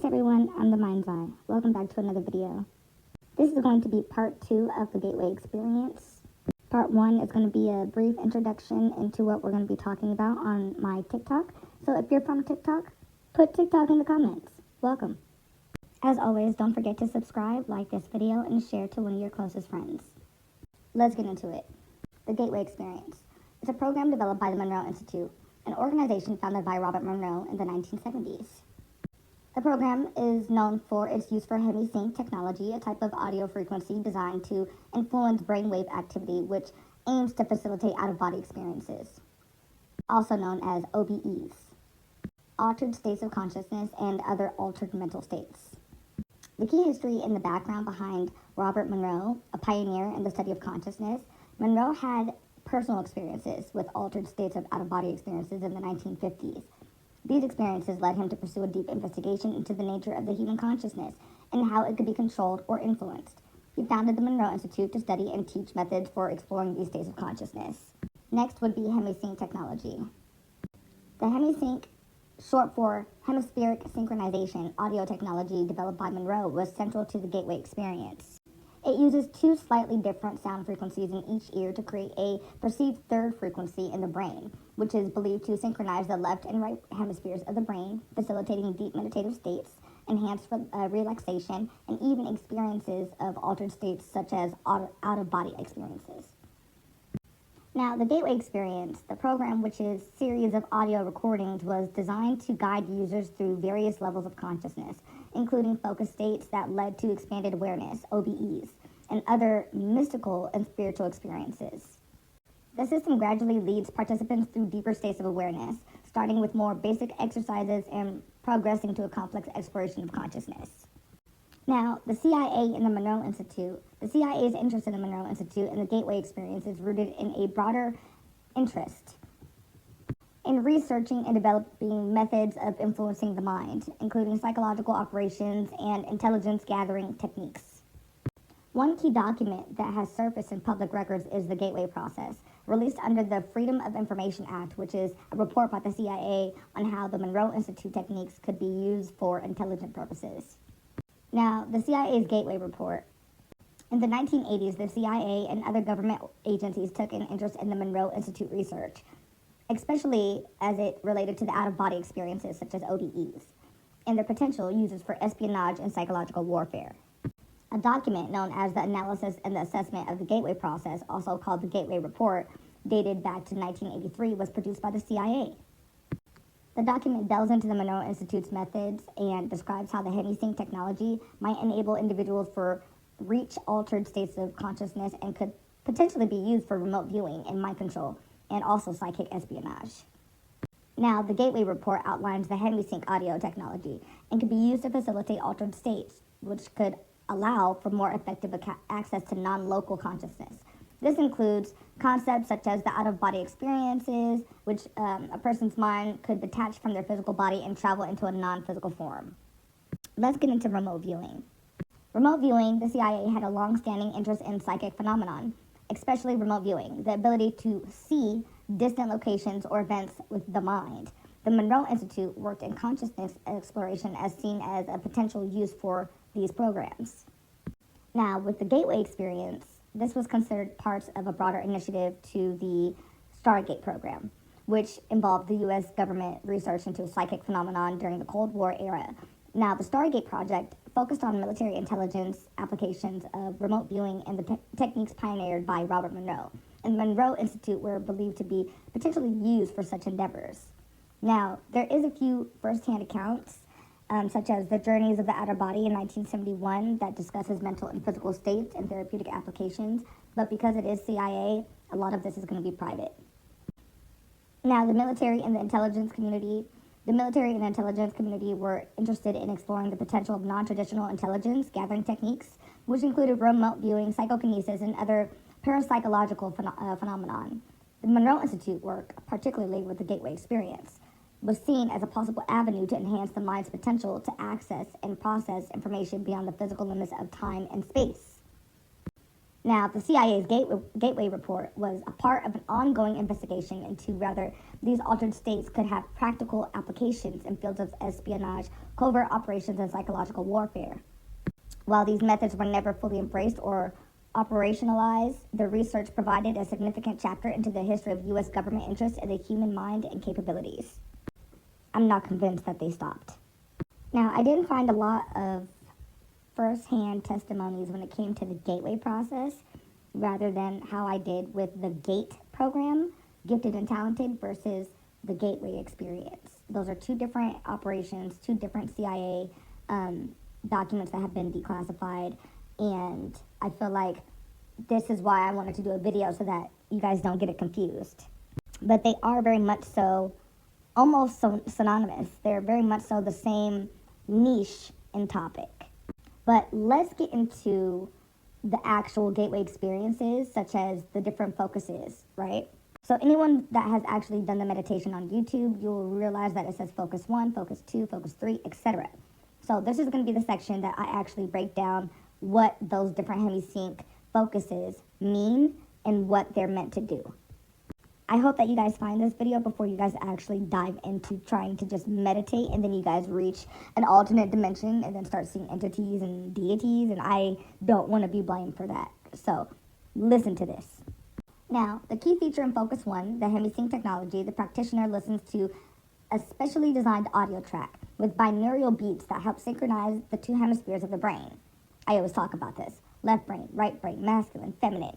everyone, I'm the Mind's Eye. Welcome back to another video. This is going to be part 2 of the Gateway Experience. Part 1 is going to be a brief introduction into what we're going to be talking about on my TikTok. So if you're from TikTok, put TikTok in the comments. Welcome. As always, don't forget to subscribe, like this video, and share to one of your closest friends. Let's get into it. The Gateway Experience. It's a program developed by the Monroe Institute, an organization founded by Robert Monroe in the 1970s. The program is known for its use for hemisync technology, a type of audio frequency designed to influence brainwave activity, which aims to facilitate out-of-body experiences, also known as OBEs, altered states of consciousness and other altered mental states. The key history in the background behind Robert Monroe, a pioneer in the study of consciousness. Monroe had personal experiences with altered states of out-of-body experiences in the 1950s. These experiences led him to pursue a deep investigation into the nature of the human consciousness and how it could be controlled or influenced. He founded the Monroe Institute to study and teach methods for exploring these states of consciousness. Next would be hemisync technology. The hemisync, short for hemispheric synchronization audio technology developed by Monroe, was central to the Gateway Experience. It uses two slightly different sound frequencies in each ear to create a perceived third frequency in the brain, which is believed to synchronize the left and right hemispheres of the brain, facilitating deep meditative states, enhanced relaxation, and even experiences of altered states such as out-of-body experiences. Now, the Gateway Experience, the program, which is a series of audio recordings, was designed to guide users through various levels of consciousness, including focus states that led to expanded awareness, OBEs, and other mystical and spiritual experiences. The system gradually leads participants through deeper states of awareness, starting with more basic exercises and progressing to a complex exploration of consciousness. Now, the CIA and the Monroe Institute. The CIA's interest in the Monroe Institute and the Gateway Experience is rooted in a broader interest in researching and developing methods of influencing the mind, including psychological operations and intelligence gathering techniques. One key document that has surfaced in public records is the Gateway Process, released under the Freedom of Information Act, which is a report by the CIA on how the Monroe Institute techniques could be used for intelligent purposes. Now, the CIA's Gateway Report. In the 1980s, the CIA and other government agencies took an interest in the Monroe Institute research, especially as it related to the out-of-body experiences such as OBEs, and their potential uses for espionage and psychological warfare. A document known as the Analysis and the Assessment of the Gateway Process, also called the Gateway Report, dated back to 1983, was produced by the CIA. The document delves into the Monroe Institute's methods and describes how the hemisync technology might enable individuals for reach altered states of consciousness and could potentially be used for remote viewing and mind control, and also psychic espionage. Now, the Gateway Report outlines the hemisync audio technology and can be used to facilitate altered states, which could allow for more effective access to non-local consciousness. This includes concepts such as the out-of-body experiences, which a person's mind could detach from their physical body and travel into a non-physical form. Let's get into remote viewing. Remote viewing, the CIA had a long-standing interest in psychic phenomenon, especially remote viewing, the ability to see distant locations or events with the mind. The Monroe Institute worked in consciousness exploration as seen as a potential use for these programs. Now, with the Gateway Experience, this was considered part of a broader initiative to the Stargate program, which involved the U.S. government research into psychic phenomenon during the Cold War era. Now, the Stargate project focused on military intelligence applications of remote viewing and the techniques pioneered by Robert Monroe, and the Monroe Institute were believed to be potentially used for such endeavors. Now, there is a few first-hand accounts, such as The Journeys of the Outer Body in 1971 that discusses mental and physical states and therapeutic applications, but because it is CIA, a lot of this is going to be private. Now, the military and the intelligence community were interested in exploring the potential of non-traditional intelligence gathering techniques, which included remote viewing, psychokinesis, and other parapsychological phenomenon. The Monroe Institute work, particularly with the Gateway Experience, was seen as a possible avenue to enhance the mind's potential to access and process information beyond the physical limits of time and space. Now, the CIA's Gateway Report was a part of an ongoing investigation into whether these altered states could have practical applications in fields of espionage, covert operations, and psychological warfare. While these methods were never fully embraced or operationalized, the research provided a significant chapter into the history of U.S. government interest in the human mind and capabilities. I'm not convinced that they stopped. Now, I didn't find a lot of first-hand testimonies when it came to the Gateway process, rather than how I did with the GATE program, Gifted and Talented, versus the Gateway Experience. Those are two different operations, two different CIA documents that have been declassified, and I feel like this is why I wanted to do a video so that you guys don't get it confused. But they are very much so, almost so synonymous. They're very much so the same niche in topic. But let's get into the actual Gateway experiences, such as the different focuses, right? So anyone that has actually done the meditation on YouTube, you'll realize that it says focus 1, focus 2, focus 3, etc. So this is going to be the section that I actually break down what those different hemisync focuses mean and what they're meant to do. I hope that you guys find this video before you guys actually dive into trying to just meditate and then you guys reach an alternate dimension and then start seeing entities and deities, and I don't want to be blamed for that. So listen to this. Now, the key feature in Focus 1, the hemisync technology, the practitioner listens to a specially designed audio track with binaural beats that help synchronize the two hemispheres of the brain. I always talk about this. Left brain, right brain, masculine, feminine.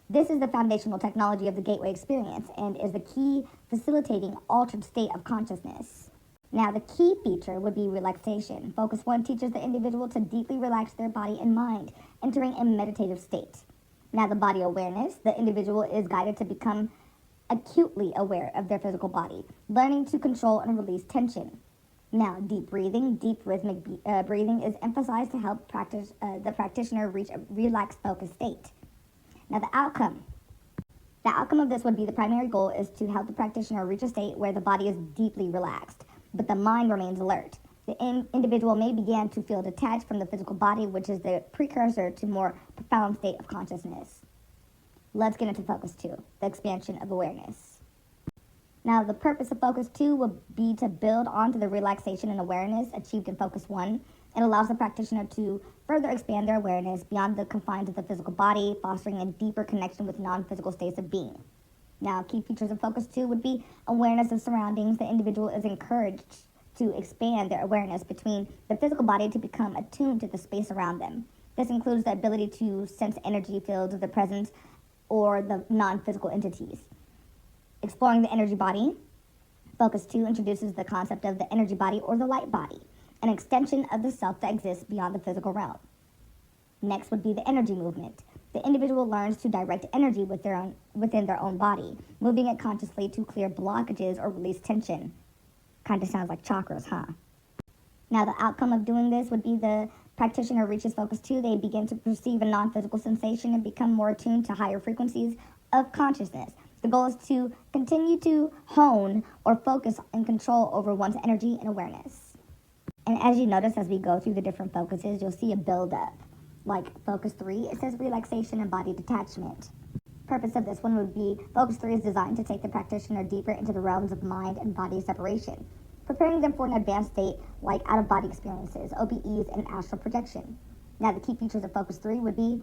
This is the foundational technology of the Gateway experience and is the key facilitating altered state of consciousness. Now, the key feature would be relaxation. Focus 1 teaches the individual to deeply relax their body and mind, entering a meditative state. Now, the body awareness, the individual is guided to become acutely aware of their physical body, learning to control and release tension. Now, deep breathing, deep rhythmic breathing is emphasized to help the practitioner reach a relaxed, focused state. Now, the outcome of this would be the primary goal is to help the practitioner reach a state where the body is deeply relaxed, but the mind remains alert. The individual may begin to feel detached from the physical body, which is the precursor to more profound state of consciousness. Let's get into Focus 2, the expansion of awareness. Now, the purpose of Focus 2 will be to build onto the relaxation and awareness achieved in Focus 1. It allows the practitioner to further expand their awareness beyond the confines of the physical body, fostering a deeper connection with non-physical states of being. Now, key features of Focus 2 would be awareness of surroundings. The individual is encouraged to expand their awareness between the physical body to become attuned to the space around them. This includes the ability to sense energy fields of the presence or the non-physical entities. Exploring the energy body, Focus 2 introduces the concept of the energy body or the light body, an extension of the self that exists beyond the physical realm. Next would be the energy movement. The individual learns to direct energy within their own body, moving it consciously to clear blockages or release tension. Kind of sounds like chakras, huh? Now, the outcome of doing this would be the practitioner reaches Focus 2. They begin to perceive a non-physical sensation and become more attuned to higher frequencies of consciousness. The goal is to continue to hone or focus and control over one's energy and awareness. And as you notice as we go through the different focuses, you'll see a build-up. Like Focus 3, it says relaxation and body detachment. Purpose of this one would be Focus 3 is designed to take the practitioner deeper into the realms of mind and body separation, preparing them for an advanced state like out-of-body experiences, OBEs, and astral projection. Now, the key features of Focus 3 would be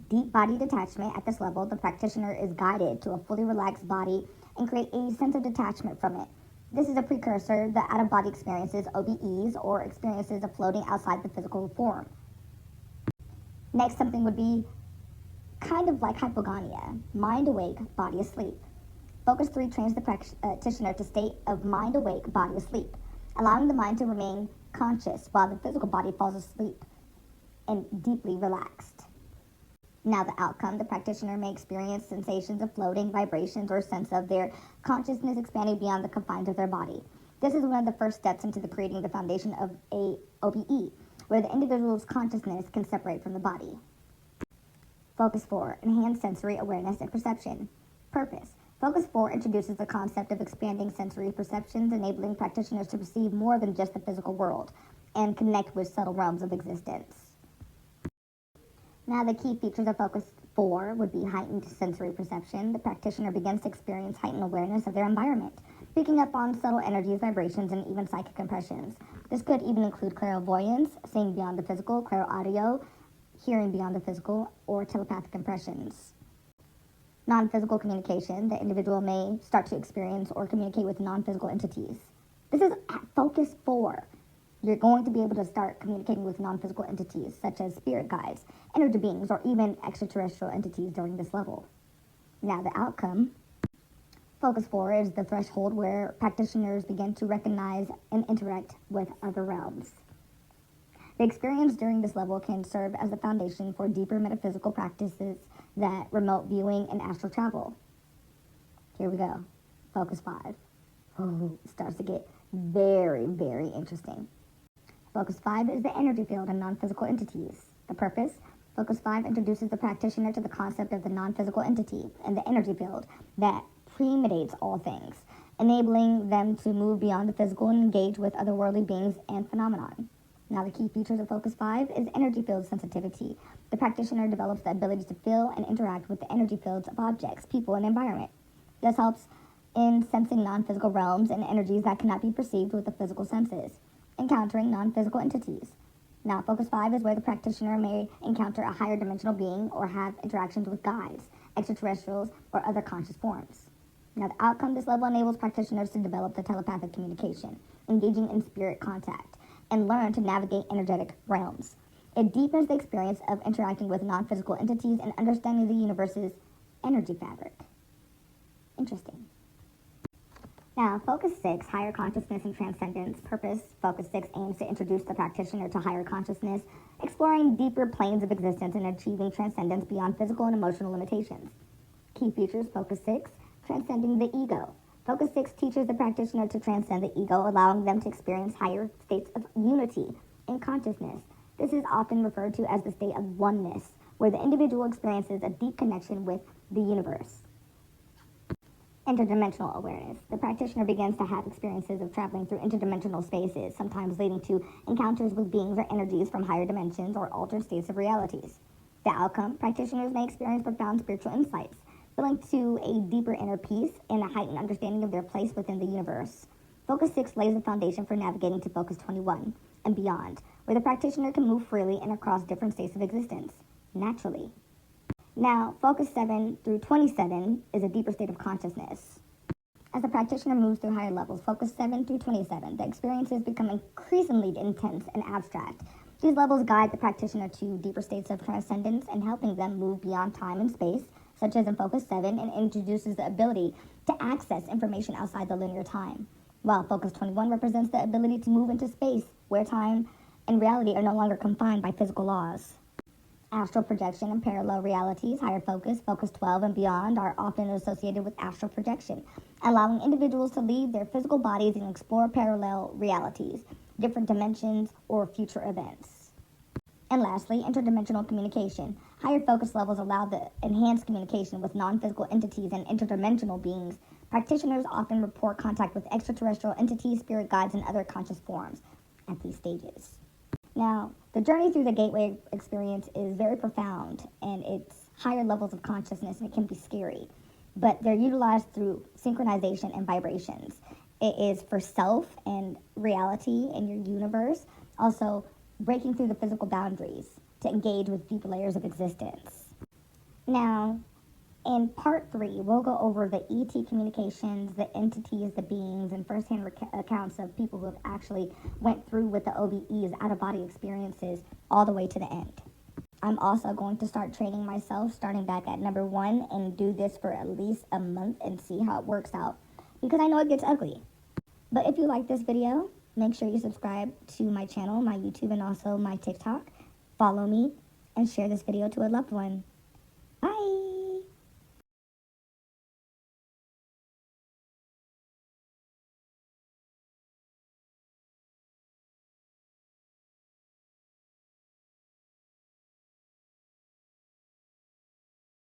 deep body detachment. At this level, the practitioner is guided to a fully relaxed body and create a sense of detachment from it. This is a precursor, the out-of-body experiences, OBEs, or experiences of floating outside the physical form. Next, something would be kind of like hypogonia, mind awake, body asleep. Focus 3 trains the practitioner to state of mind awake, body asleep, allowing the mind to remain conscious while the physical body falls asleep and deeply relaxed. Now, the outcome, the practitioner may experience sensations of floating, vibrations, or sense of their consciousness expanding beyond the confines of their body. This is one of the first steps into creating the foundation of a OBE, where the individual's consciousness can separate from the body. Focus 4, enhanced sensory awareness and perception. Purpose. Focus 4 introduces the concept of expanding sensory perceptions, enabling practitioners to perceive more than just the physical world and connect with subtle realms of existence. Now, the key features of Focus 4 would be heightened sensory perception. The practitioner begins to experience heightened awareness of their environment, picking up on subtle energies, vibrations, and even psychic impressions. This could even include clairvoyance, seeing beyond the physical, clairaudio, hearing beyond the physical, or telepathic impressions. Non-physical communication. The individual may start to experience or communicate with non-physical entities. This is at focus 4. You're going to be able to start communicating with non-physical entities, such as spirit guides, energy beings, or even extraterrestrial entities during this level. Now, the outcome. Focus 4 is the threshold where practitioners begin to recognize and interact with other realms. The experience during this level can serve as the foundation for deeper metaphysical practices that remote viewing and astral travel. Here we go. Focus 5. Oh, it starts to get very, very interesting. Focus 5 is the energy field and non-physical entities. The purpose. Focus 5 introduces the practitioner to the concept of the non-physical entity and the energy field that premeditates all things, enabling them to move beyond the physical and engage with otherworldly beings and phenomenon. Now, the key features of Focus 5 is energy field sensitivity. The practitioner develops the ability to feel and interact with the energy fields of objects, people, and environment. This helps in sensing non-physical realms and energies that cannot be perceived with the physical senses, encountering non-physical entities. Now, Focus 5 is where the practitioner may encounter a higher dimensional being or have interactions with guides, extraterrestrials, or other conscious forms. Now, the outcome. This level enables practitioners to develop the telepathic communication, engaging in spirit contact, and learn to navigate energetic realms. It deepens the experience of interacting with non-physical entities and understanding the universe's energy fabric. Interesting. Now, Focus 6, Higher Consciousness and Transcendence. Purpose. Focus 6 aims to introduce the practitioner to higher consciousness, exploring deeper planes of existence and achieving transcendence beyond physical and emotional limitations. Key features. Focus 6, Transcending the ego. Focus 6 teaches the practitioner to transcend the ego, allowing them to experience higher states of unity in consciousness. This is often referred to as the state of oneness, where the individual experiences a deep connection with the universe. Interdimensional awareness. The practitioner begins to have experiences of traveling through interdimensional spaces, sometimes leading to encounters with beings or energies from higher dimensions or altered states of realities. The outcome. Practitioners may experience profound spiritual insights, linked to a deeper inner peace and a heightened understanding of their place within the universe. Focus 6 lays the foundation for navigating to Focus 21 and beyond, where the practitioner can move freely and across different states of existence, naturally. Now, Focus 7 through 27 is a deeper state of consciousness. As the practitioner moves through higher levels, Focus 7 through 27, the experiences become increasingly intense and abstract. These levels guide the practitioner to deeper states of transcendence and helping them move beyond time and space, such as in Focus 7, and introduces the ability to access information outside the linear time, while Focus 21 represents the ability to move into space where time and reality are no longer confined by physical laws. Astral projection and parallel realities. Higher focus, Focus 12 and beyond, are often associated with astral projection, allowing individuals to leave their physical bodies and explore parallel realities, different dimensions, or future events. And lastly, interdimensional communication. Higher focus levels allow the enhanced communication with non-physical entities and interdimensional beings. Practitioners often report contact with extraterrestrial entities, spirit guides, and other conscious forms at these stages. Now, the journey through the gateway experience is very profound, and it's higher levels of consciousness, and it can be scary. But they're utilized through synchronization and vibrations. It is for self and reality in your universe, also breaking through the physical boundaries to engage with deeper layers of existence. Now, in part 3, we'll go over the ET communications, the entities, the beings, and firsthand accounts of people who have actually went through with the OBEs, out-of-body experiences, all the way to the end. I'm also going to start training myself, starting back at number 1, and do this for at least a month and see how it works out, because I know it gets ugly. But if you like this video, make sure you subscribe to my channel, my YouTube, and also my TikTok. Follow me and share this video to a loved one.